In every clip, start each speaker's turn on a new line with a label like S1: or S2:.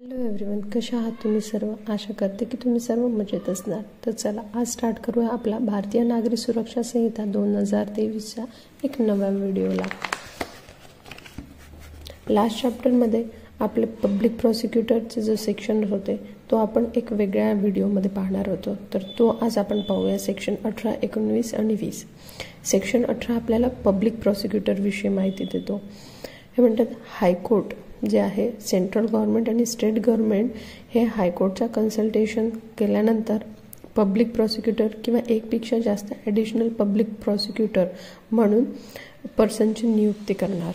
S1: Hello everyone, कशा आहात तुम्ही सर्व? आशा करते की तुम्ही सर्व मजेत असणार. तर चला आज स्टार्ट करूया आपला भारतीय नागरिक सुरक्षा संहिता 2023च्या एक नव्या व्हिडिओला. लास्ट चॅप्टरमध्ये आपले पब्लिक प्रॉसिक्युटरचे जो सेक्शन होते तो आपण एक वेगळ्या व्हिडिओमध्ये पाहणार होतो. तर तो आज आपण पाहूया. सेक्शन 18, 19 आणि 20. सेक्शन 18 आपल्याला पब्लिक प्रॉसिक्युटरविषयी माहिती देतो. हे म्हणतात हायकोर्ट जे आहे, सेंट्रल गव्हर्नमेंट आणि स्टेट गव्हर्नमेंट हे हायकोर्टचा कन्सल्टेशन केल्यानंतर पब्लिक प्रॉसिक्युटर किंवा एकपेक्षा जास्त ॲडिशनल पब्लिक प्रॉसिक्युटर म्हणून पर्सनची नियुक्ती करणार.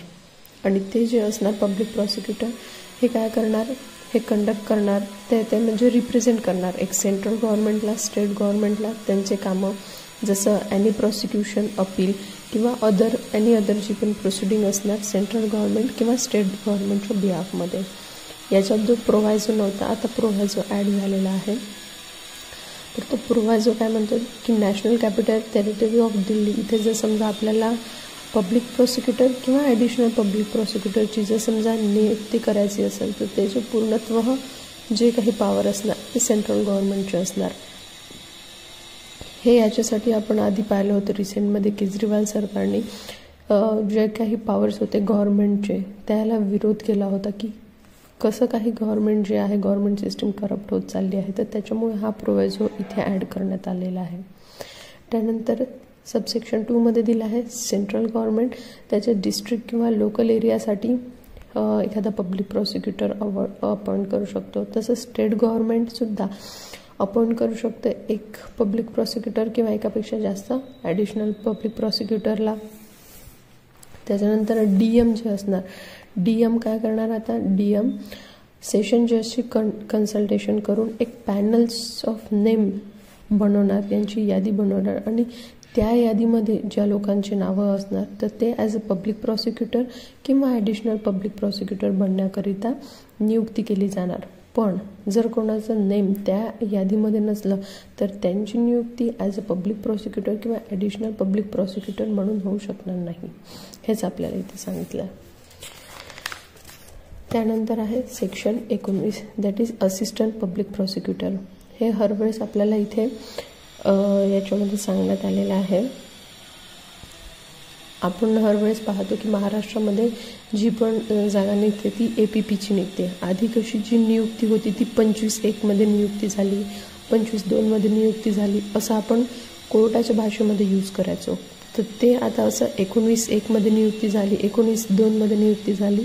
S1: आणि ते जे असणार पब्लिक प्रॉसिक्युटर हे काय करणार, हे कंडक्ट करणार, ते म्हणजे रिप्रेझेंट करणार एक सेंट्रल गव्हर्नमेंटला, स्टेट गव्हर्नमेंटला त्यांचे कामं, जसं ॲनी प्रॉसिक्युशन, अपील किंवा एनी अदर जी पण प्रोसिडिंग असणार सेंट्रल गव्हर्नमेंट किंवा स्टेट गव्हर्नमेंटच्या बिहाफमध्ये. याच्यात जो प्रोव्हायझो नव्हता, आता प्रोव्हायझो ॲड झालेला आहे. तर तो प्रोव्हायझो काय म्हणतो की national capital territory of Delhi इथे जर समजा आपल्याला पब्लिक प्रॉसिक्युटर किंवा ॲडिशनल पब्लिक प्रॉसिक्युटरची जर समजा नियुक्ती करायची असेल तर त्याचे पूर्णत्व जे काही पॉवर असणार ते सेंट्रल गव्हर्नमेंटचे असणार. हे याच्यासाठी आपण आधी पाहिलं होतं रिसेंटमध्ये केजरीवाल सरकारने जे काही पॉवर्स होते गव्हर्नमेंटचे त्याला विरोध केला होता की कसं काही गव्हर्नमेंट जे आहे, गव्हर्नमेंट सिस्टम करप्ट होत चालली आहे. तर त्याच्यामुळे हा प्रोव्हायझो इथे ॲड करण्यात आलेला आहे. त्यानंतर सबसेक्शन 2मध्ये दिला आहे सेंट्रल गव्हर्नमेंट त्याच्या डिस्ट्रिक्ट किंवा लोकल एरियासाठी एखादा पब्लिक प्रॉसिक्युटर अपॉइंट करू शकतो. तसं स्टेट गव्हर्नमेंटसुद्धा अपॉइंट करू शकते एक पब्लिक प्रॉसिक्युटर किंवा एकापेक्षा जास्त ॲडिशनल पब्लिक प्रॉसिक्युटरला. त्याच्यानंतर DM जे असणार, DM काय करणार, आता DM सेशन जजशी कन्सल्टेशन करून एक पॅनल्स ऑफ नेम बनवणार, यांची यादी बनवणार आणि त्या यादीमध्ये ज्या लोकांची नावं असणार तर ते ॲज अ पब्लिक प्रॉसिक्युटर किंवा ॲडिशनल पब्लिक प्रॉसिक्युटर बनण्याकरिता नियुक्ती केली जाणार. पण जर कोणाचं नेम त्या यादीमध्ये नसलं तर त्यांची नियुक्ती ॲज अ पब्लिक प्रॉसिक्युटर किंवा ॲडिशनल पब्लिक प्रॉसिक्युटर म्हणून होऊ शकणार नाही. हेच आपल्याला इथे सांगितलं आहे. त्यानंतर आहे section 19 that is assistant public prosecutor. हे हर वेळेस आपल्याला इथे याच्यामध्ये सांगण्यात आलेलं आहे. आपण हर वेळेस पाहतो की महाराष्ट्रामध्ये जी पण जागा निघते ती APPची निघते. आधी कशी जी नियुक्ती होती ती 25-1मध्ये नियुक्ती झाली, 25-2मध्ये नियुक्ती झाली, असं आपण कोर्टाच्या भाषेमध्ये यूज करायचो. तर ते आता असं 19-1मध्ये नियुक्ती झाली, 19-2मध्ये नियुक्ती झाली,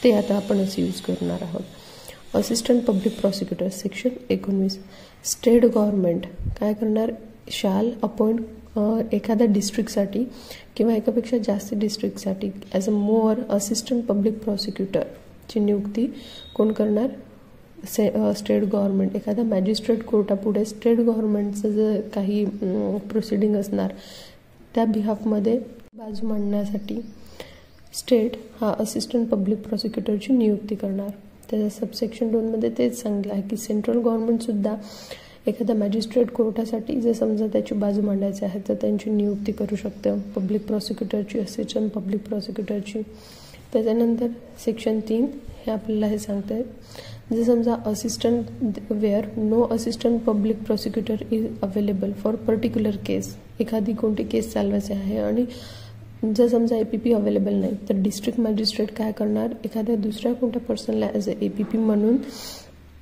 S1: ते आता आपण असं यूज करणार आहोत. Assistant public prosecutor section 19. State government काय करणार, शाल अपॉइंट एखाद्या डिस्ट्रिक्टसाठी किंवा एकापेक्षा जास्त डिस्ट्रिक्टसाठी as a more assistant public प्रॉसिक्युटरची नियुक्ती कोण करणार, स्टेट गव्हर्नमेंट. एखाद्या मॅजिस्ट्रेट कोर्टापुढे स्टेट गव्हर्नमेंटचं जर काही प्रोसिडिंग असणार त्या बिहाफमध्ये बाजू मांडण्यासाठी स्टेट हा असिस्टंट पब्लिक प्रॉसिक्युटरची नियुक्ती करणार. त्याच्या सबसेक्शन 2मध्ये तेच सांगितलं आहे की सेंट्रल गव्हर्नमेंटसुद्धा एखाद्या मॅजिस्ट्रेट कोर्टासाठी जर समजा त्याची बाजू मांडायची आहे तर त्यांची नियुक्ती करू शकतं पब्लिक प्रॉसिक्युटरची, असिस्टंट पब्लिक प्रॉसिक्युटरची. त्याच्यानंतर सेक्शन 3 हे आपल्याला हे सांगत आहेत जर समजा assistant where no assistant public prosecutor is available for particular case. एखादी कोणती केस चालवायची आहे आणि जर समजा APP अवेलेबल नाही तर डिस्ट्रिक्ट मॅजिस्ट्रेट काय करणार, एखाद्या दुसऱ्या कोणत्या पर्सनला ॲज अ APP म्हणून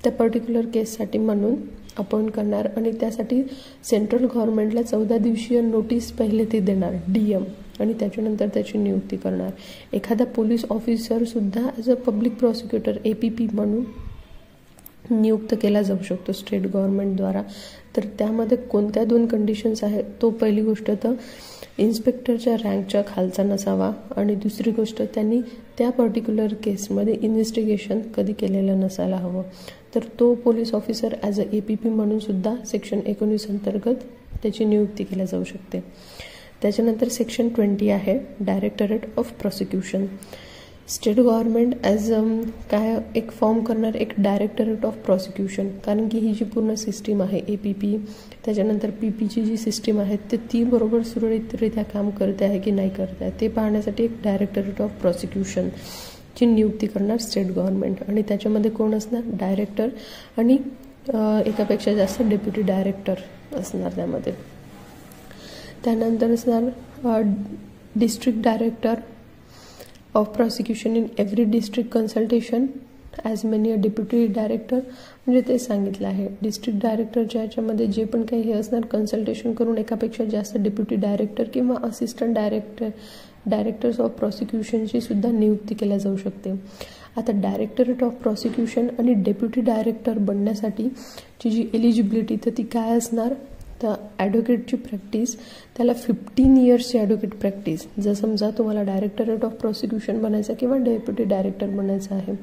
S1: त्या पर्टिक्युलर केससाठी म्हणून अपॉइंट करणार आणि त्यासाठी सेंट्रल गव्हर्नमेंटला 14 दिवसीय नोटीस पहिले ते देणार DM आणि त्याच्यानंतर त्याची नियुक्ती करणार. एखादा पोलीस ऑफिसरसुद्धा as a public prosecutor APP म्हणून नियुक्त केला जाऊ शकतो स्टेट गव्हर्नमेंटद्वारा. तर त्यामध्ये कोणत्या 2 कंडिशन्स आहेत, तो पहिली गोष्ट तर इन्स्पेक्टरच्या रँकच्या खालचा नसावा आणि दुसरी गोष्ट त्यांनी त्या पर्टिक्युलर केसमध्ये इन्व्हेस्टिगेशन कधी केलेलं नसायला हवं. तर तो police officer as a APP म्हणून सुद्धा सेक्शन 19 अंतर्गत त्याची नियुक्ती केली जाऊ शकते. त्याच्यानंतर सेक्शन 20 आहे directorate of prosecution. State government as काय एक फॉर्म करणार एक डायरेक्टरेट ऑफ प्रॉसिक्युशन, कारण की ही जी पूर्ण सिस्टीम आहे APP त्याच्यानंतर PPची जी सिस्टीम आहे तर ती बरोबर सुरळीतरित्या काम करते आहे की नाही करते आहे ते पाहण्यासाठी एक डायरेक्टरेट ऑफ प्रॉसिक्युशन ची नियुक्ती करणार स्टेट गव्हर्नमेंट, आणि त्याच्यामध्ये कोण असणार, डायरेक्टर आणि एकापेक्षा जास्त डेप्युटी डायरेक्टर असणार त्यामध्ये. त्यानंतर असणार district director of prosecution in every district consultation as many a deputy director, म्हणजे ते सांगितलं आहे. डिस्ट्रिक्ट डायरेक्टरच्या याच्यामध्ये जे पण काही हे असणार कन्सल्टेशन करून एकापेक्षा जास्त डेप्युटी डायरेक्टर किंवा असिस्टंट डायरेक्टर्स ऑफ प्रॉसिक्युशनची सुद्धा नियुक्ती केल्या जाऊ शकते. आता डायरेक्टरेट ऑफ प्रॉसिक्युशन आणि डेप्युटी डायरेक्टर बनण्यासाठी जी एलिजिबिलिटी तर ती काय असणार, तर ॲडव्होकेटची प्रॅक्टिस, त्याला 15 इयर्सची ॲडव्होकेट प्रॅक्टिस. जर समजा तुम्हाला डायरेक्टरेट ऑफ प्रॉसिक्युशन बनायचं किंवा डेप्युटी डायरेक्टर बनायचं आहे,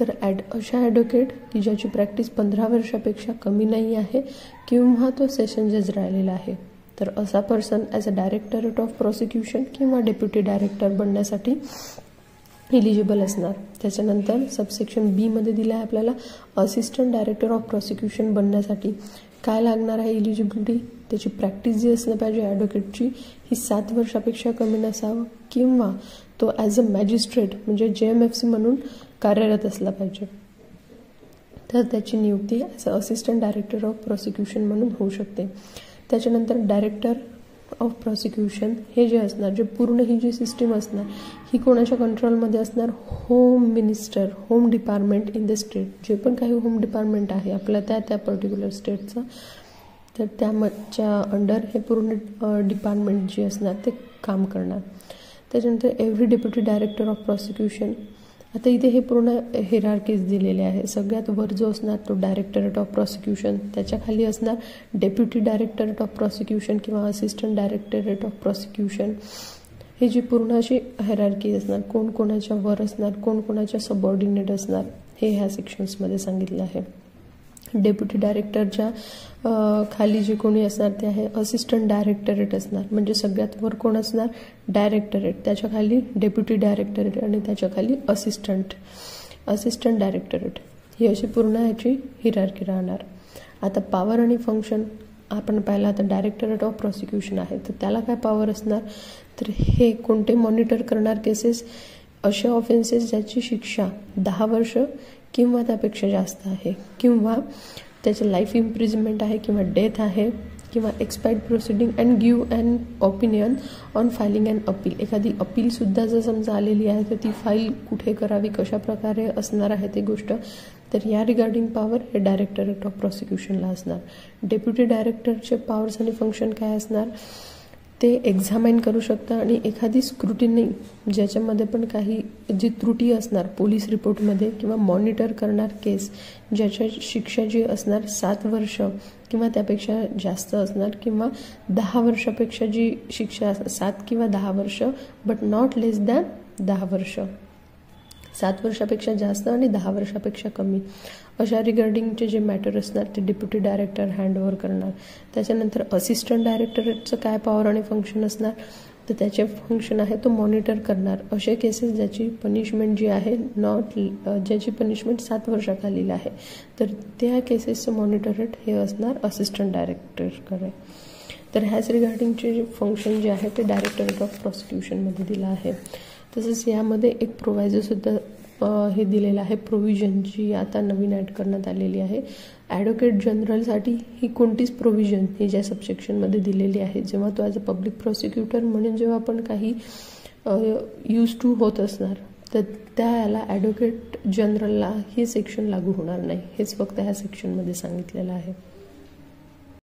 S1: तर अशा ॲडव्होकेट की ज्याची प्रॅक्टिस 15 वर्षापेक्षा कमी नाही आहे किंवा तो सेशन जज राहिलेला आहे, तर असा person as a directorate of prosecution किंवा डेप्युटी डायरेक्टर बनण्यासाठी एलिजिबल असणार. त्याच्यानंतर सबसेक्शन बी मध्ये दिलं आहे आपल्याला, असिस्टंट डायरेक्टर ऑफ प्रॉसिक्युशन बनण्यासाठी काय लागणार आहे एलिजिबिलिटी, त्याची प्रॅक्टिस जी असलं पाहिजे ॲडव्होकेटची ही 7 वर्षापेक्षा कमी नसावं किंवा तो ॲज अ मॅजिस्ट्रेट म्हणजे JMFC म्हणून कार्यरत असला पाहिजे, तर त्याची नियुक्ती as a assistant director of prosecution म्हणून होऊ शकते. त्याच्यानंतर डायरेक्टर ऑफ प्रॉसिक्युशन हे जे असणार, जे पूर्ण ही जी सिस्टीम असणार ही कोणाच्या कंट्रोलमध्ये असणार, home minister, home department in the state, जे पण काही होम डिपार्टमेंट आहे आपल्या त्या पर्टिक्युलर स्टेटचं, तर त्याच्या अंडर हे पूर्ण डिपार्टमेंट जे असणार ते काम करणार. त्याच्यानंतर every deputy director of prosecution, आता इथे हे पूर्ण हिरार्कीज दिलेले आहे. सगळ्यात वर जो असणार तो डायरेक्टरेट ऑफ प्रॉसिक्युशन, त्याच्या खाली असणार डेप्युटी डायरेक्टरेट ऑफ प्रॉसिक्युशन किंवा असिस्टंट डायरेक्टरेट ऑफ प्रॉसिक्युशन. हे जी पूर्ण अशी हिरार्की असणार, कोण कोणाच्या वर असणार, कोण कोणाच्या सबऑर्डिनेट असणार, हे ह्या सेक्शन्समध्ये सांगितलं आहे. डेप्युटी डायरेक्टरच्या खाली जे कोणी असणार ते आहे असिस्टंट डायरेक्टरेट असणार, म्हणजे सगळ्यात वर कोण असणार, डायरेक्टरेट, त्याच्या खाली डेप्युटी डायरेक्टरेट आणि त्याच्या खाली असिस्टंट डायरेक्टरेट, ही अशी पूर्ण याची हिरार्की राहणार. आता पॉवर आणि फंक्शन आपण पाहिलं, आता डायरेक्टरेट ऑफ प्रॉसिक्युशन आहे तर त्याला काय पॉवर असणार, तर हे कोणते मॉनिटर करणार केसेस, असे ऑफेन्सेस ज्याची शिक्षा 10 वर्ष किंवा त्यापेक्षा जास्त आहे किंवा त्याचे लाईफ इम्प्रिझनमेंट आहे किंवा डेथ आहे किंवा expired proceeding and give an opinion on filing and appeal. एखादी अपीलसुद्धा जर समजा आलेली आहे तर ती फाईल कुठे करावी, कशा प्रकारे असणार आहे ते गोष्ट, तर या रिगार्डिंग पॉवर हे डायरेक्टरेट ऑफ प्रॉसिक्युशनला असणार. डेप्युटी डायरेक्टरचे पॉवर्स आणि फंक्शन काय असणार, ते एक्झामाइन करू शकता आणि एखादी स्क्रुटिनी ज्याच्यामध्ये पण काही जी त्रुटी असणार पोलीस रिपोर्टमध्ये किंवा मॉनिटर करणार केस ज्याच्या शिक्षा जी असणार 7 वर्ष किंवा त्यापेक्षा जास्त असणार किंवा 10 वर्षापेक्षा जी शिक्षा 7 किंवा 10 वर्ष बट नॉट लेस दॅन 10 वर्ष, 7 वर्षापेक्षा जास्त आणि 10 वर्षापेक्षा कमी, अशा रिगार्डिंगचे जे मॅटर असणार ते डेप्युटी डायरेक्टर हँडओव्हर करणार. त्याच्यानंतर असिस्टंट डायरेक्टरेटचं काय पॉवर आणि फंक्शन असणार, तर त्याचे फंक्शन आहे तो मॉनिटर करणार असे केसेस ज्याची पनिशमेंट जी आहे ज्याची पनिशमेंट 7 वर्षाखालील आहे, तर त्या केसेसचं मॉनिटरेट हे असणार असिस्टंट डायरेक्टरकडे. तर ह्याच रिगार्डिंगचे जे फंक्शन जे आहे ते डायरेक्टरेट ऑफ प्रॉसिक्युशनमध्ये दिलं आहे. तसंच यामध्ये एक प्रोव्हायझरसुद्धा हे दिलेलं आहे, प्रोव्हिजन जी आता नवीन ॲड करण्यात आलेली आहे. ॲडव्होकेट जनरलसाठी ही कोणतीच प्रोव्हिजन ही ज्या सबसेक्शनमध्ये दिलेली आहे, जेव्हा तो ॲज अ पब्लिक प्रॉसिक्युटर म्हणून जेव्हा आपण काही यूज टू होत असणार तर त्या याला ॲडव्होकेट जनरलला हे सेक्शन लागू होणार नाही, हेच फक्त ह्या सेक्शनमध्ये सांगितलेलं आहे.